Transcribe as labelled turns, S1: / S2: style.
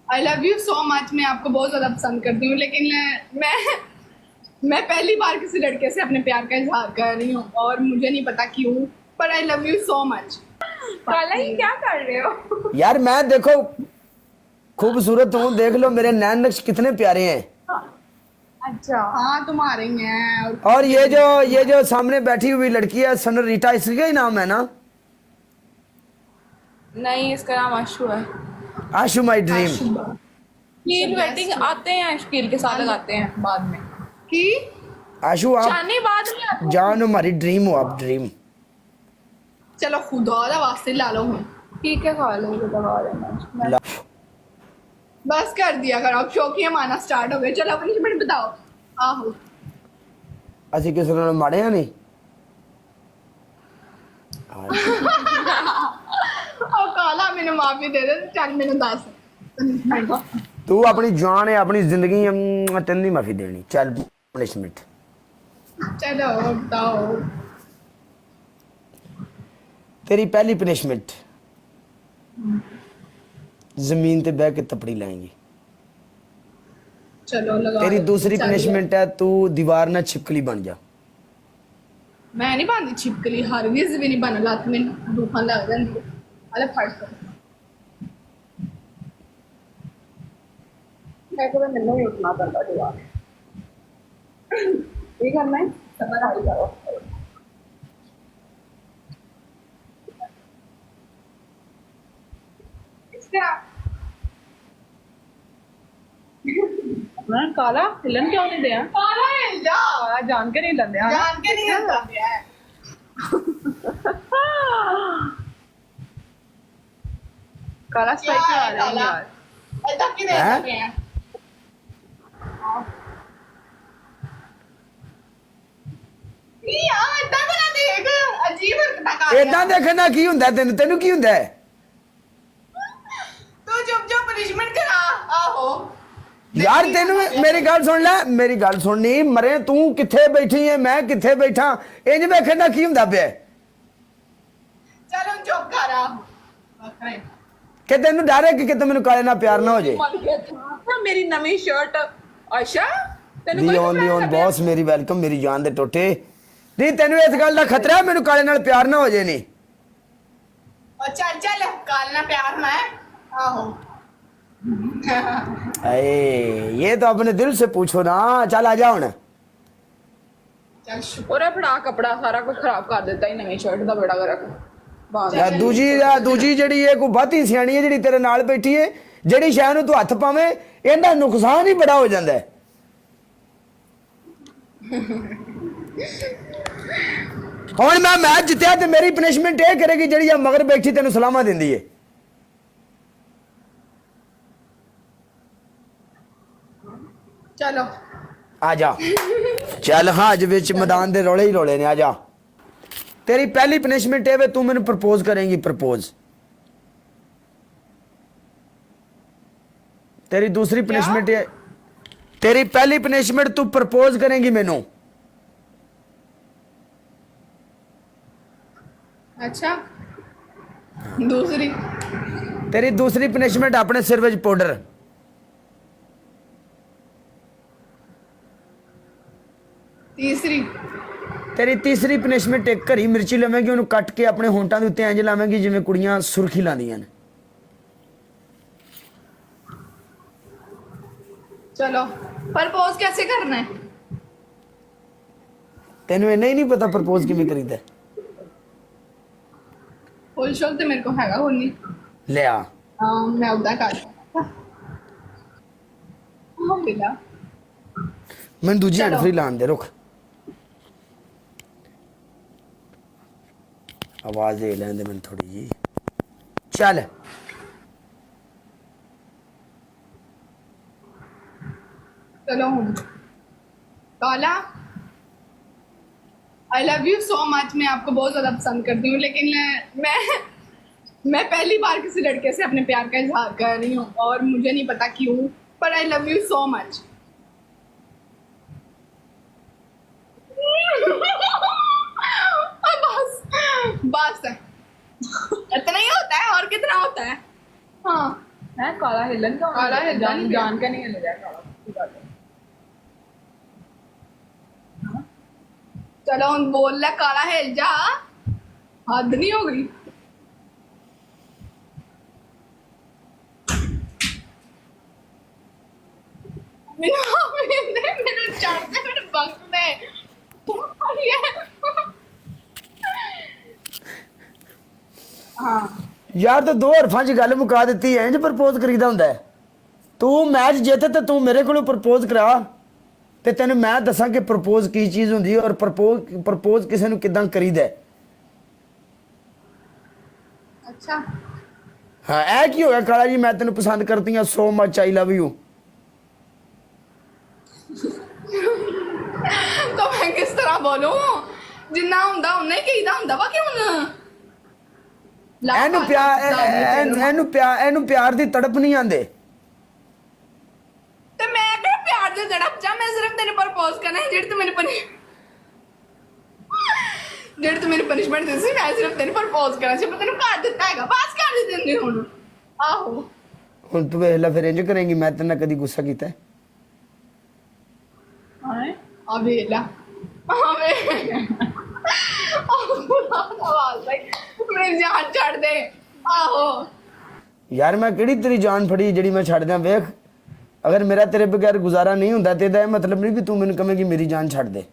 S1: I love you so much. मैं आपको बहुत ज्यादा पसंद करती हूँ, लेकिन मैं पहली बार किसी लड़के से अपने प्यार का इजहार कर रही हूँ और मुझे नहीं पता क्यों, पर I love you so much.
S2: काला ये क्या कर रहे हो?
S3: यार मैं देखो खूबसूरत हूँ, देख लो मेरे नैन नक्श कितने प्यारे हैं।
S2: अच्छा
S1: हाँ तुम्हारे ही हैं।
S3: और ये जो सामने बैठी हुई लड़की है सनरीटा, इसका ही नाम है ना?
S2: नहीं, इसका नाम आशु है।
S3: आशु माई ड्रीम।
S2: शील वेडिंग आते हैं, शकील के साथ लगाते हैं बाद में।
S1: की
S3: आशु आप
S2: शानी बाद में आते
S3: जान हमारी ड्रीम हो, आप ड्रीम।
S1: चलो खुदा दा वास्ते ला लो हूँ।
S2: ठीक है, खा लेंगे, दबा देना।
S1: बस कर दिया करो, अब शौकिया माना स्टार्ट हो गए। चलो अपनी मिनट बताओ। आहो
S3: ਅਸੀਂ ਕਿਸੇ ਨਾਲ ਮਾੜੇ ਆ ਨਹੀਂ।
S1: और काला मैंने माफी दे दे। चल मैंने दस
S3: ਤੂੰ ਆਪਣੀ ਜਾਨ ਹੈ, ਆਪਣੀ ਜ਼ਿੰਦਗੀ ਤੈਨੂੰ ਨਹੀਂ ਮਾਫੀ ਦੇਣੀ। ਚੱਲ ਪਨਿਸ਼ਮੈਂਟ।
S1: चलो बताओ।
S3: तेरी पहली पनिशमेंट, जमीन पे बह के तपड़ी लाएंगी।
S1: चलो लगा
S3: तेरी
S1: दो।
S3: दूसरी
S1: चल
S3: पनिशमेंट है तू दीवार ना छिपकली बन जा।
S1: मैं नहीं बांधी छिपकली, हरगिज भी नहीं बन लत में दुखन लग जाती है। अरे फट कर मैं को मैंने ही उठना पड़ता दीवार। ये करना है समझ आ जाओ।
S2: काला हिलन क्यों नहीं दिया?
S1: काला हिल जा।
S2: काला जान के नहीं हिलन दिया।
S1: जान के नहीं हिलता है।
S2: काला स्ट्राइक
S1: क्या
S2: आ
S1: है
S2: रहा है
S1: काला?
S2: यार।
S1: ऐसा क्यों नहीं
S3: हैं?
S1: करते हैं? नहीं यार इतना बना देख अजीब हरकत कर रहा
S3: ਏਦਾਂ ਦੇਖਣਾ ਕੀ ਹੁੰਦਾ ਤੈਨੂੰ? ਤੈਨੂੰ ਕੀ ਹੁੰਦਾ ਹੈ?
S1: तू चुप चुप पनिशमेंट करा। आहो
S3: यार तेन मेरी गल सुन ले, मेरी गल सुननी मरे। तू किथे बैठी है, मैं किथे बैठा, इंज वेखना की हुंदा पिया
S1: चलो चुप करा।
S3: कि तेन डर है कि किते मैनू काले नाल प्यार ना हो जाए।
S2: मर गया तू। मेरी नवी शर्ट आशा तेन कोई
S3: लियोन लियोन बॉस मेरी वेलकम, मेरी जान दे टोटे। नहीं तेन इस गल का खतरा है मैनू काले नाल प्यार ना हो जाए। नहीं
S1: और चल चल काल ना प्यार ना है। आहो
S3: अरे ये तो अपने दिल से पूछो ना। चल आ जा हुण।
S1: चल शुक्र।
S2: और फड़ा कपड़ा सारा कुछ खराब कर देता ही नवी शर्ट का बेड़ा गरक।
S3: या दूजी ਜਿਹੜੀ ਇਹ ਕੋਈ ਬਾਤੀ ਸਿਆਣੀ ਹੈ ਜਿਹੜੀ ਤੇਰੇ ਨਾਲ ਬੈਠੀ ਹੈ, ਜਿਹੜੀ ਸ਼ੈ ਨੂੰ ਤੂੰ ਹੱਥ ਪਾਵੇਂ ਇਹਦਾ ਨੁਕਸਾਨ ਹੀ ਬੜਾ ਹੋ ਜਾਂਦਾ ਹੈ। ਹੁਣ ਮੈਂ ਮੈਚ ਜਿੱਤਿਆ ਤੇ ਮੇਰੀ ਪਨਿਸ਼ਮੈਂਟ ਇਹ ਕਰੇਗੀ ਜਿਹੜੀ ਆ ਮਗਰ ਬੈਠੀ ਤੈਨੂੰ ਸਲਾਮਾਂ ਦਿੰਦੀ ਹੈ।
S1: चलो
S3: आ जा चल। हाँ अज विच मैदान दे रौले ही रौले ने। आ जा। तेरी पहली पनिशमेंट है वे तू मैनू प्रपोज करेंगी। प्रपोज। तेरी दूसरी पनिशमेंट है, तेरी पहली पनिशमेंट तू प्रपोज करेंगी मैनू।
S1: अच्छा दूसरी
S3: तेरी दूसरी पनिशमेंट अपने सिर विच पाउडर।
S1: तीसरी
S3: तेरी तीसरी पनिशमेंट एक हरी मिर्ची लवेंगी, उन्होंने कट के अपने होंटां दे उत्ते इंज लावेंगी जिवें कुड़ियां सुरखी लांदियां ने।
S1: चलो प्रपोज कैसे करना है?
S3: तेनू इन्ना ही नहीं पता प्रपोज किवें करीदा है?
S1: फुल शॉट तो मेरे को हैगा होनी।
S3: ले आ।
S1: मैं उदा कर मिला।
S3: मैनू दूजी हैंड
S1: चलो।
S3: फ्री लान दे। रुक आवाज दे लैन दे मैनू थोड़ी जी। चल
S1: चलो हूँ काला I love you so much. मैं आपको बहुत ज्यादा पसंद करती हूँ, लेकिन मैं पहली बार किसी लड़के से अपने प्यार का इजहार कर रही हूँ और मुझे नहीं पता क्यों, पर I love you so much. बस बस इतना ही होता है और कितना होता है? हाँ
S2: है काला हिलन का
S1: काला हिलन
S2: जान
S1: भी।
S2: जान के नहीं हिल जाए काला की बात है।
S1: चलो हम बोल ले काला हिल जा, हद नहीं हो गई। मेरे चढ़ते मेरे वक्त में हाँ
S3: ਯਾਰ ਤਾਂ ਦੋ ਹਰਫਾਂ 'ਚ ਗੱਲ ਮੁਕਾ ਦਿੱਤੀ ਐ ਇੰਜ ਪ੍ਰਪੋਜ਼ ਕਰੀਦਾ ਹੁੰਦਾ ਹੈ? ਤੂੰ ਮੈਚ ਜਿੱਤ ਤੇ ਤੂੰ ਮੇਰੇ ਕੋਲੋਂ ਪ੍ਰਪੋਜ਼ ਕਰਾ ਤੇ ਤੈਨੂੰ ਮੈਂ ਦੱਸਾਂ ਕਿ ਪ੍ਰਪੋਜ਼ ਕੀ ਚੀਜ਼ ਹੁੰਦੀ ਹੈ ਔਰ ਪ੍ਰਪੋਜ਼ ਕਿਸੇ ਨੂੰ ਕਿਦਾਂ ਕਰੀਦਾ ਹੈ।
S1: अच्छा
S3: ਹਾਂ ਇਹ ਕੀ ਹੋਇਆ ਕਾਲਾ ਜੀ ਮੈਂ ਤੈਨੂੰ ਪਸੰਦ ਕਰਦੀ ਹਾਂ so much I love you.
S1: तो मैं किस तरह बोलूं, जिन्ना हुंदा उन्ना ही कहीदा हुंदा वा कि हुन
S3: ਇਹਨੂੰ ਪਿਆਰ ਦੀ ਤੜਪ ਨਹੀਂ ਆਂਦੇ।
S1: ਤੇ ਮੈਂ ਕਿਹੜਾ ਪਿਆਰ ਦੇ ਜੜਪ ਚਾ, ਮੈਂ ਸਿਰਫ ਤੈਨੂੰ ਪ੍ਰਪੋਜ਼ ਕਰਨਾ ਹੈ ਜਿਹੜੀ ਤੂੰ ਮੈਨੂੰ ਪਨਿਸ਼ਮੈਂਟ ਦਿੱਤੀ ਸੀ, ਮੈਂ ਸਿਰਫ ਤੈਨੂੰ ਪ੍ਰਪੋਜ਼ ਕਰਨਾ ਸੀ, ਮੈਂ ਤੈਨੂੰ ਕਰ ਦਿੱਤਾ ਹੈਗਾ, ਬਸ ਕਰ ਦੇ ਦਿੰਦੇ ਹੁਣ। ਆਹੋ
S3: ਹੁਣ ਤੂੰ ਵੇਖ ਲੈ ਫਿਰ ਇੰਜ ਕਰੇਂਗੀ ਮੈਂ ਤੇਰੇ ਨਾਲ ਕਦੀ ਗੁੱਸਾ ਕੀਤਾ ਹੈ?
S2: हाँ
S1: ਆ ਵੇਖ ਲੈ ਆ ਵੇਖ ਆਵਾਜ਼ ਭਾਈ ਮੇਰੀ ਜਾਨ ਛੱਡ ਦੇ। ਆਹੋ
S3: ਯਾਰ ਮੈਂ ਕਿਹੜੀ ਤੇਰੀ ਜਾਨ ਫੜੀ ਜਿਹੜੀ ਮੈਂ ਛੱਡ ਦਿਆਂ? ਵੇਖ ਅਗਰ ਮੇਰਾ ਤੇਰੇ ਬਗੈਰ ਗੁਜ਼ਾਰਾ ਨਹੀਂ ਹੁੰਦਾ ਤੇ ਇਹਦਾ ਇਹ ਮਤਲਬ ਨਹੀਂ ਵੀ ਤੂੰ ਮੈਨੂੰ ਕਹੇਂਗੀ ਮੇਰੀ ਜਾਨ ਛੱਡ ਦੇ।